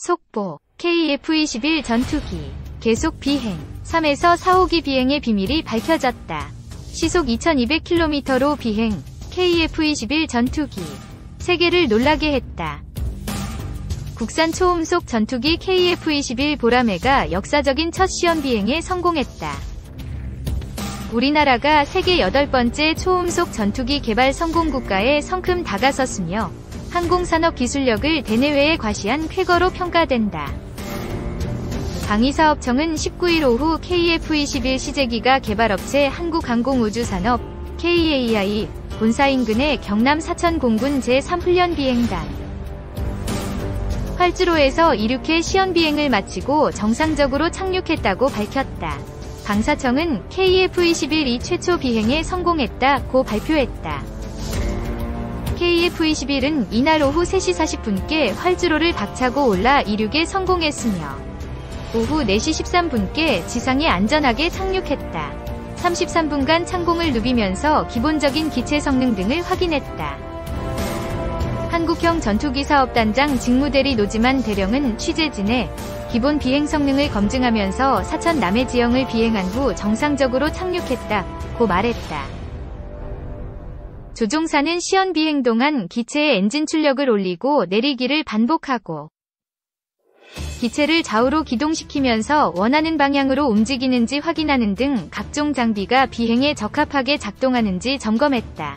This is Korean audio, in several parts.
속보. KF-21 전투기 계속 비행. 3에서 4호기 비행의 비밀이 밝혀졌다. 시속 2200km로 비행. KF-21 전투기. 세계를 놀라게 했다. 국산 초음속 전투기 KF-21 보라매가 역사적인 첫 시험 비행에 성공했다. 우리나라가 세계 8번째 초음속 전투기 개발 성공 국가에 성큼 다가섰으며 항공산업 기술력을 대내외에 과시한 쾌거로 평가된다. 방위사업청은 19일 오후 KF-21 시제기가 개발업체 한국항공우주산업 KAI 본사 인근의 경남 사천 공군 제3훈련 비행단 활주로에서 이륙해 시연 비행을 마치고 정상적으로 착륙했다고 밝혔다. 방사청은 KF-21이 최초 비행에 성공했다고 발표했다. KF-21은 이날 오후 3시 40분께 활주로를 박차고 올라 이륙에 성공했으며 오후 4시 13분께 지상에 안전하게 착륙했다. 33분간 창공을 누비면서 기본적인 기체 성능 등을 확인했다. 한국형 전투기 사업단장 직무대리 노지만 대령은 취재진에 기본 비행 성능을 검증하면서 사천 남해 지형을 비행한 후 정상적으로 착륙했다고 말했다. 조종사는 시연 비행 동안 기체의 엔진 출력을 올리고 내리기를 반복하고 기체를 좌우로 기동시키면서 원하는 방향으로 움직이는지 확인하는 등 각종 장비가 비행에 적합하게 작동하는지 점검했다.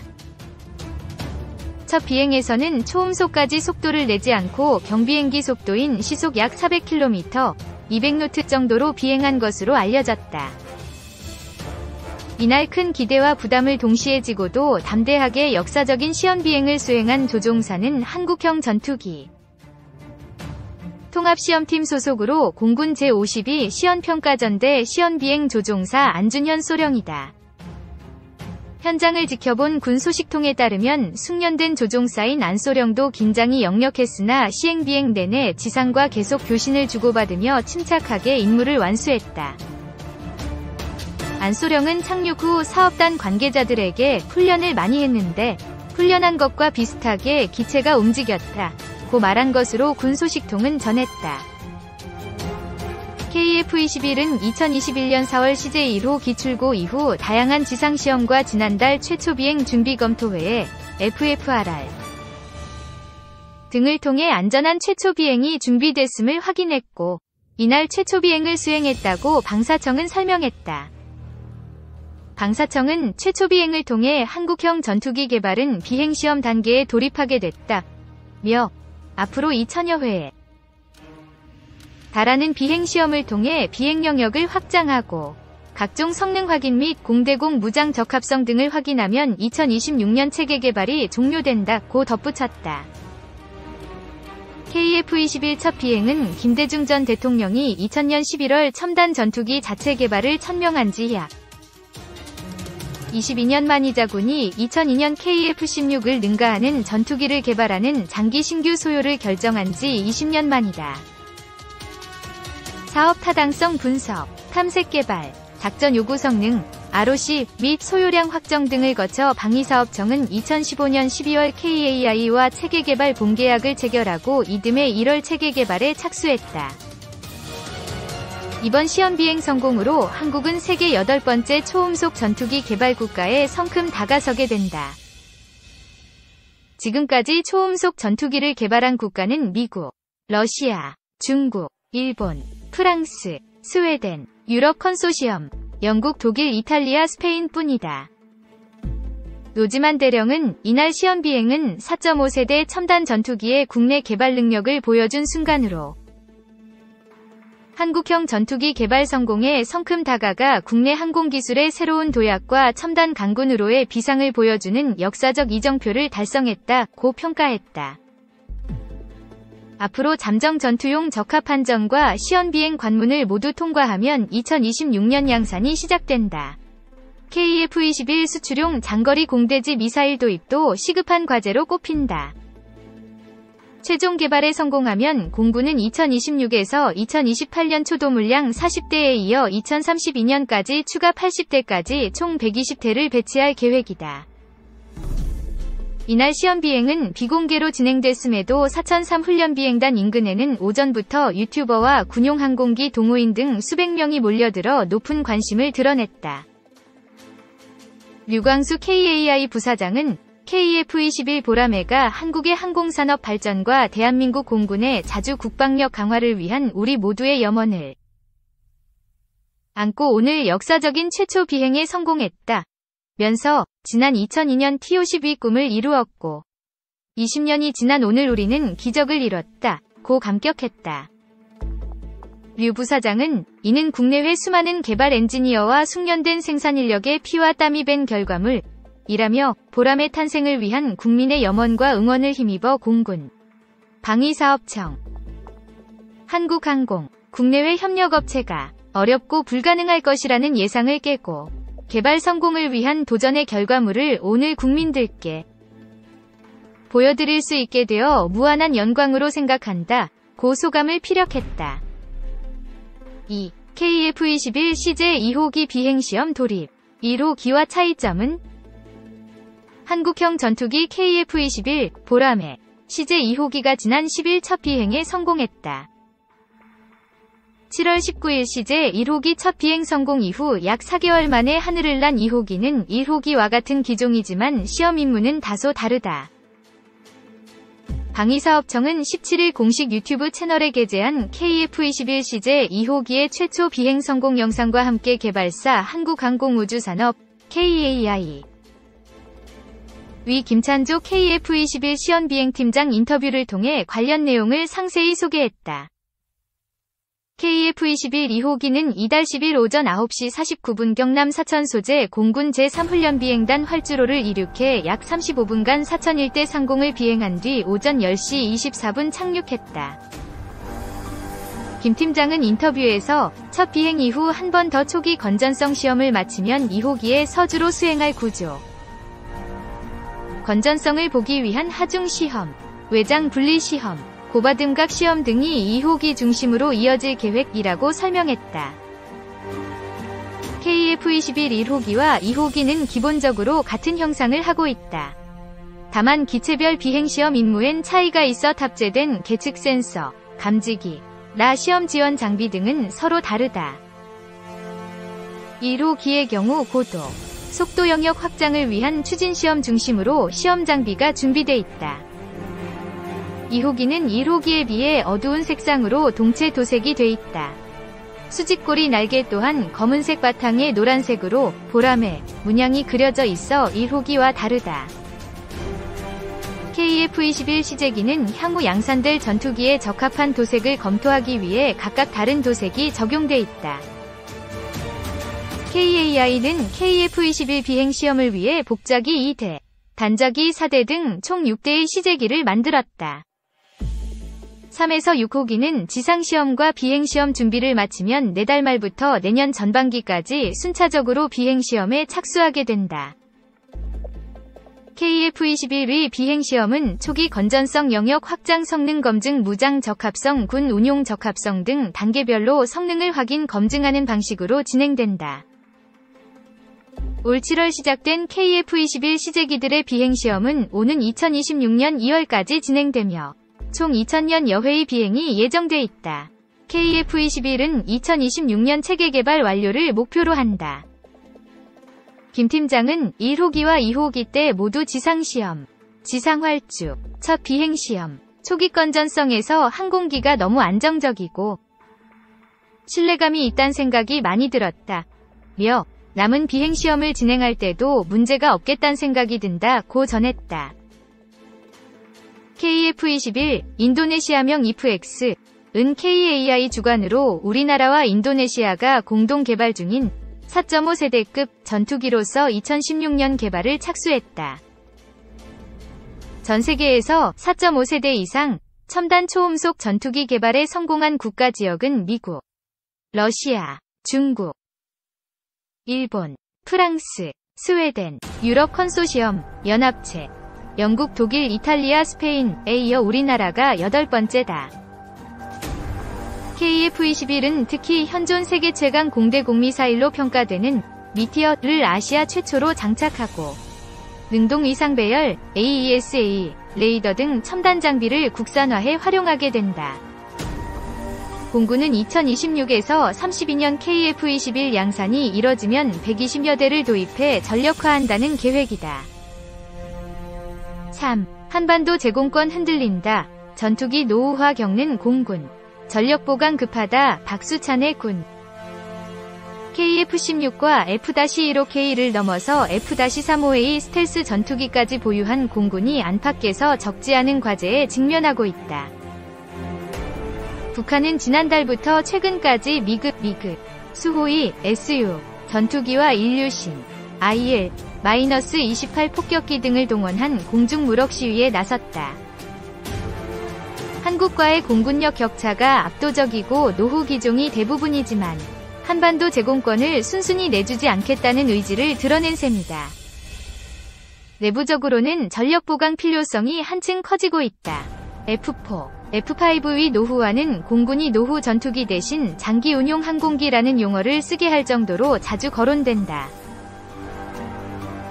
첫 비행에서는 초음속까지 속도를 내지 않고 경비행기 속도인 시속 약 400km, 200노트 정도로 비행한 것으로 알려졌다. 이날 큰 기대와 부담을 동시에 지고도 담대하게 역사적인 시연 비행을 수행한 조종사는 한국형 전투기 통합시험팀 소속으로 공군 제52 시연평가전대 시연비행 조종사 안준현 소령이다. 현장을 지켜본 군 소식통에 따르면 숙련된 조종사인 안소령도 긴장이 역력했으나 시행비행 내내 지상과 계속 교신을 주고받으며 침착하게 임무를 완수했다. 안소령은 착륙 후 사업단 관계자들에게 훈련을 많이 했는데 훈련한 것과 비슷하게 기체가 움직였다. 고 말한 것으로 군 소식통은 전했다. KF-21은 2021년 4월 CJ 1호 기출고 이후 다양한 지상시험과 지난달 최초 비행 준비 검토회에 FFRR 등을 통해 안전한 최초 비행이 준비됐음을 확인했고 이날 최초 비행을 수행했다고 방사청은 설명했다. 방사청은 최초 비행을 통해 한국형 전투기 개발은 비행시험 단계에 돌입하게 됐다며 앞으로 2000여 회에 달하는 비행시험을 통해 비행 영역을 확장하고 각종 성능 확인 및 공대공 무장 적합성 등을 확인하면 2026년 체계 개발이 종료된다고 덧붙였다. KF-21 첫 비행은 김대중 전 대통령이 2000년 11월 첨단 전투기 자체 개발을 천명한 지 약 22년 만이자군이 2002년 KF-16을 능가하는 전투기를 개발하는 장기 신규 소요를 결정한 지 20년 만이다. 사업 타당성 분석, 탐색 개발, 작전 요구 성능, ROC 및 소요량 확정 등을 거쳐 방위사업청은 2015년 12월 KAI와 체계 개발 본계약을 체결하고 이듬해 1월 체계 개발에 착수했다. 이번 시험 비행 성공으로 한국은 세계 8번째 초음속 전투기 개발 국가에 성큼 다가서게 된다. 지금까지 초음속 전투기를 개발한 국가는 미국, 러시아, 중국, 일본, 프랑스, 스웨덴, 유럽 컨소시엄, 영국, 독일, 이탈리아, 스페인뿐이다. 노지만 대령은 이날 시험 비행은 4.5세대 첨단 전투기의 국내 개발 능력을 보여준 순간으로 한국형 전투기 개발 성공에 성큼 다가가 국내 항공기술의 새로운 도약과 첨단 강군으로의 비상을 보여주는 역사적 이정표를 달성했다고 평가했다. 앞으로 잠정 전투용 적합 한정과 시연 비행 관문을 모두 통과하면 2026년 양산이 시작된다. KF-21 수출용 장거리 공대지 미사일 도입도 시급한 과제로 꼽힌다. 최종 개발에 성공하면 공군은 2026에서 2028년 초도 물량 40대에 이어 2032년까지 추가 80대까지 총 120대를 배치할 계획이다. 이날 시험 비행은 비공개로 진행됐음에도 4003 훈련비행단 인근에는 오전부터 유튜버와 군용 항공기 동호인 등 수백 명이 몰려들어 높은 관심을 드러냈다. 류광수 KAI 부사장은 KF-21 보라매가 한국의 항공산업 발전과 대한민국 공군의 자주 국방력 강화를 위한 우리 모두의 염원을 안고 오늘 역사적인 최초 비행에 성공했다. 면서 지난 2002년 T-52 꿈을 이루었고 20년이 지난 오늘 우리는 기적을 이뤘다. 고 감격했다. 류 부사장은 이는 국내외 수많은 개발 엔지니어와 숙련된 생산 인력의 피와 땀이 밴 결과물이라며 보람의 탄생을 위한 국민의 염원과 응원을 힘입어 공군, 방위사업청, 한국항공, 국내외 협력업체가 어렵고 불가능할 것이라는 예상을 깨고 개발 성공을 위한 도전의 결과물을 오늘 국민들께 보여드릴 수 있게 되어 무한한 영광으로 생각한다. 고 소감을 피력했다. 2. KF-21 CJ-2호기 비행시험 돌입. 1호기와 차이점은? 한국형 전투기 KF-21 보라매 CJ-2호기가 지난 10일 첫 비행에 성공했다. 7월 19일 CJ-1호기 첫 비행 성공 이후 약 4개월 만에 하늘을 난 2호기는 1호기와 같은 기종이지만 시험 임무는 다소 다르다. 방위사업청은 17일 공식 유튜브 채널에 게재한 KF-21 CJ-2호기의 최초 비행 성공 영상과 함께 개발사 한국항공우주산업 KAI 위 김찬조 KF-21 시연비행팀장 인터뷰를 통해 관련 내용을 상세히 소개했다. KF-21 2호기는 이달 10일 오전 9시 49분 경남 사천 소재 공군 제3훈련비행단 활주로를 이륙해 약 35분간 사천 일대 상공을 비행한 뒤 오전 10시 24분 착륙했다. 김 팀장은 인터뷰에서 첫 비행 이후 한 번 더 초기 건전성 시험을 마치면 2호기에 서주로 수행할 구조, 건전성을 보기 위한 하중 시험, 외장 분리 시험, 고바등각 시험 등이 2호기 중심으로 이어질 계획이라고 설명했다. KF-21 1호기와 2호기는 기본적으로 같은 형상을 하고 있다. 다만 기체별 비행시험 임무엔 차이가 있어 탑재된 계측 센서, 감지기, 시험 지원 장비 등은 서로 다르다. 1호기의 경우 고도, 속도 영역 확장을 위한 추진시험 중심으로 시험 장비가 준비돼 있다. 2호기는 1호기에 비해 어두운 색상으로 동체 도색이 돼 있다. 수직고리 날개 또한 검은색 바탕에 노란색으로 보라매 문양이 그려져 있어 1호기와 다르다. KF-21 시제기는 향후 양산될 전투기에 적합한 도색을 검토하기 위해 각각 다른 도색이 적용돼 있다. KAI는 KF-21 비행시험을 위해 복자기 2대, 단자기 4대 등 총 6대의 시제기를 만들었다. 3에서 6호기는 지상시험과 비행시험 준비를 마치면 내달 말부터 내년 전반기까지 순차적으로 비행시험에 착수하게 된다. KF-21의 비행시험은 초기 건전성 영역 확장 성능 검증 무장 적합성 군 운용 적합성 등 단계별로 성능을 확인 검증하는 방식으로 진행된다. 올 7월 시작된 KF-21 시제기들의 비행시험은 오는 2026년 2월까지 진행되며 총 2000년 여회의 비행이 예정돼 있다. KF-21은 2026년 체계 개발 완료를 목표로 한다. 김 팀장은 1호기와 2호기 때 모두 지상시험, 지상활주, 첫 비행시험, 초기 건전성에서 항공기가 너무 안정적이고 신뢰감이 있다는 생각이 많이 들었다. 며 남은 비행시험을 진행할 때도 문제가 없겠다는 생각이 든다고 전했다. KF-21 인도네시아명 IFX 은 KAI 주관으로 우리나라와 인도네시아가 공동 개발 중인 4.5세대급 전투기로서 2016년 개발을 착수했다. 전 세계에서 4.5세대 이상 첨단 초음속 전투기 개발에 성공한 국가 지역은 미국, 러시아, 중국, 일본, 프랑스, 스웨덴, 유럽 컨소시엄, 연합체, 영국, 독일, 이탈리아, 스페인에 이어 우리나라가 8번째다. KF-21은 특히 현존 세계 최강 공대 공미사일로 평가되는 미티어를 아시아 최초로 장착하고 능동 위상 배열, AESA, 레이더 등 첨단 장비를 국산화해 활용하게 된다. 공군은 2026에서 32년 KF-21 양산이 이뤄지면 120여 대를 도입해 전력화한다는 계획이다. 3. 한반도 제공권 흔들린다. 전투기 노후화 겪는 공군. 전력 보강 급하다. 박수찬의 군. KF-16과 F-15K를 넘어서 F-35A 스텔스 전투기까지 보유한 공군이 안팎에서 적지 않은 과제에 직면하고 있다. 북한은 지난달부터 최근까지 미그, 수호이, SU, 전투기와 인류신, IL-28 폭격기 등을 동원한 공중무력 시위에 나섰다. 한국과의 공군력 격차가 압도적이고 노후 기종이 대부분이지만 한반도 제공권을 순순히 내주지 않겠다는 의지를 드러낸 셈이다. 내부적으로는 전력 보강 필요성이 한층 커지고 있다. F4, F5의 노후화는 공군이 노후 전투기 대신 장기 운용 항공기라는 용어를 쓰게 할 정도로 자주 거론된다.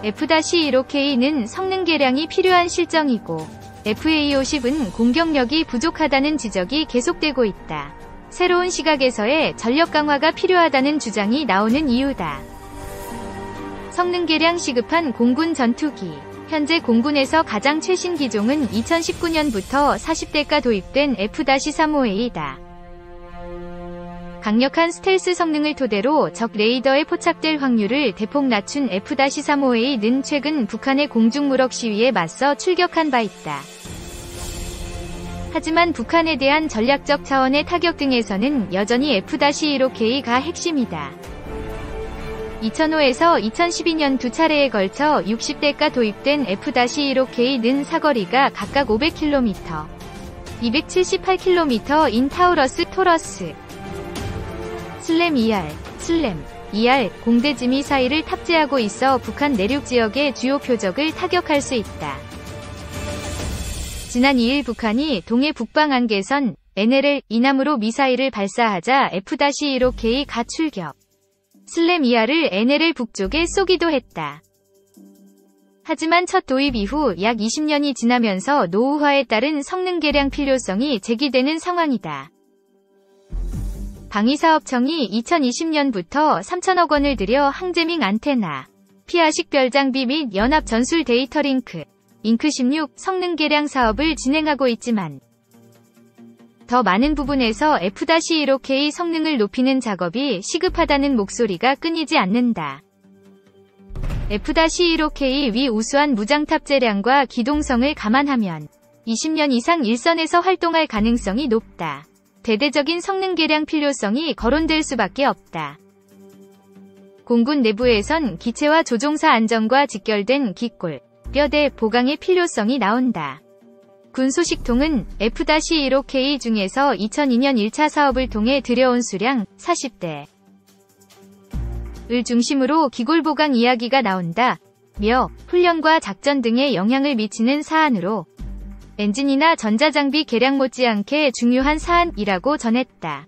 F-15K는 성능 개량이 필요한 실정이고 FA-50은 공격력이 부족하다는 지적이 계속되고 있다. 새로운 시각에서의 전력 강화가 필요하다는 주장이 나오는 이유다. 성능 개량 시급한 공군 전투기. 현재 공군에서 가장 최신 기종은 2019년부터 40대가 도입된 F-35A다. 강력한 스텔스 성능을 토대로 적 레이더에 포착될 확률을 대폭 낮춘 F-35A는 최근 북한의 공중무력 시위에 맞서 출격한 바 있다. 하지만 북한에 대한 전략적 차원의 타격 등에서는 여전히 F-15K가 핵심이다. 2005에서 2012년 두 차례에 걸쳐 60대가 도입된 F-15K는 사거리가 각각 500km, 278km인 타우러스, 토러스, 슬램 ER 공대지 미사일을 탑재하고 있어 북한 내륙 지역의 주요 표적을 타격할 수 있다. 지난 2일 북한이 동해 북방안개선 NLL 이남으로 미사일을 발사하자 F-15K가 출격. 슬램 ER을 NLL 북쪽에 쏘기도 했다. 하지만 첫 도입 이후 약 20년이 지나면서 노후화에 따른 성능 개량 필요성이 제기되는 상황이다. 방위사업청이 2020년부터 3천억 원을 들여 항제밍 안테나, 피아식 별장비 및 연합 전술 데이터 링크, 잉크16 성능 개량 사업을 진행하고 있지만 더 많은 부분에서 F-15K 성능을 높이는 작업이 시급하다는 목소리가 끊이지 않는다. F-15K 위 우수한 무장 탑재량과 기동성을 감안하면 20년 이상 일선에서 활동할 가능성이 높다. 대대적인 성능 개량 필요성이 거론될 수밖에 없다. 공군 내부에선 기체와 조종사 안전과 직결된 기골, 뼈대 보강의 필요성이 나온다. 군 소식통은 F-15K 중에서 2002년 1차 사업을 통해 들여온 수량 40대를 중심으로 기골 보강 이야기가 나온다. 며 훈련과 작전 등에 영향을 미치는 사안으로 엔진이나 전자장비 개량 못지않게 중요한 사안이라고 전했다.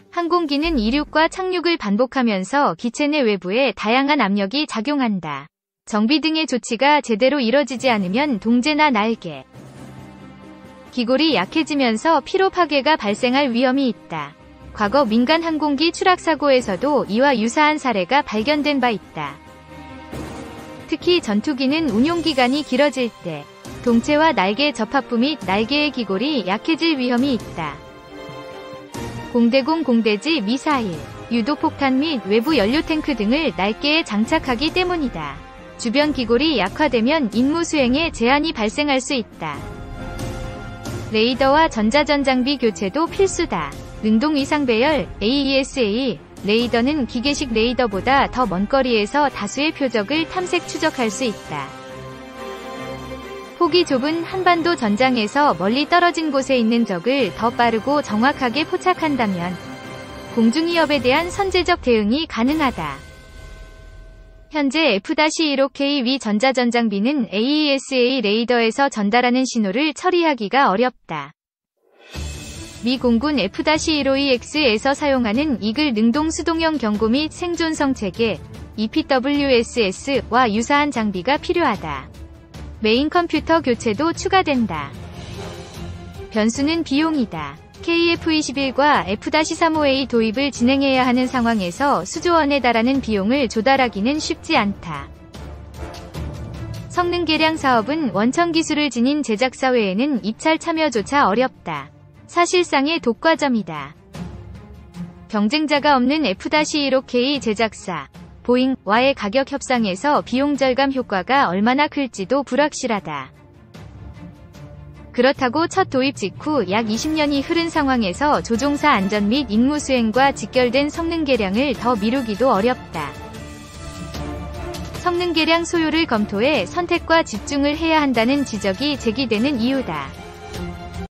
항공기는 이륙과 착륙을 반복하면서 기체 내 외부에 다양한 압력이 작용한다. 정비 등의 조치가 제대로 이뤄지지 않으면 동제나 날개, 기골이 약해지면서 피로 파괴가 발생할 위험이 있다. 과거 민간 항공기 추락 사고에서도 이와 유사한 사례가 발견된 바 있다. 특히 전투기는 운용기간이 길어질 때 동체와 날개 접합부 및 날개의 기골이 약해질 위험이 있다. 공대공 공대지 미사일, 유도폭탄 및 외부 연료탱크 등을 날개에 장착하기 때문이다. 주변 기골이 약화되면 임무 수행에 제한이 발생할 수 있다. 레이더와 전자전장비 교체도 필수다. 능동 위상 배열, AESA, 레이더는 기계식 레이더보다 더 먼 거리에서 다수의 표적을 탐색 추적할 수 있다. 폭이 좁은 한반도 전장에서 멀리 떨어진 곳에 있는 적을 더 빠르고 정확하게 포착한다면 공중위협에 대한 선제적 대응이 가능하다. 현재 F-15K 위 전자전장비는 AESA 레이더에서 전달하는 신호를 처리하기가 어렵다. 미 공군 F-15EX에서 사용하는 이글 능동 수동형 경고 및 생존성 체계 EPWSS와 유사한 장비가 필요하다. 메인 컴퓨터 교체도 추가된다. 변수는 비용이다. KF-21과 F-35A 도입을 진행해야 하는 상황에서 수조원에 달하는 비용을 조달하기는 쉽지 않다. 성능 개량 사업은 원천 기술을 지닌 제작사 외에는 입찰 참여조차 어렵다. 사실상의 독과점이다. 경쟁자가 없는 F-15K 제작사 보잉와의 가격 협상에서 비용 절감 효과가 얼마나 클지도 불확실하다. 그렇다고 첫 도입 직후 약 20년이 흐른 상황에서 조종사 안전 및 임무 수행과 직결된 성능 개량을 더 미루기도 어렵다. 성능 개량 소요를 검토해 선택과 집중을 해야 한다는 지적이 제기되는 이유다.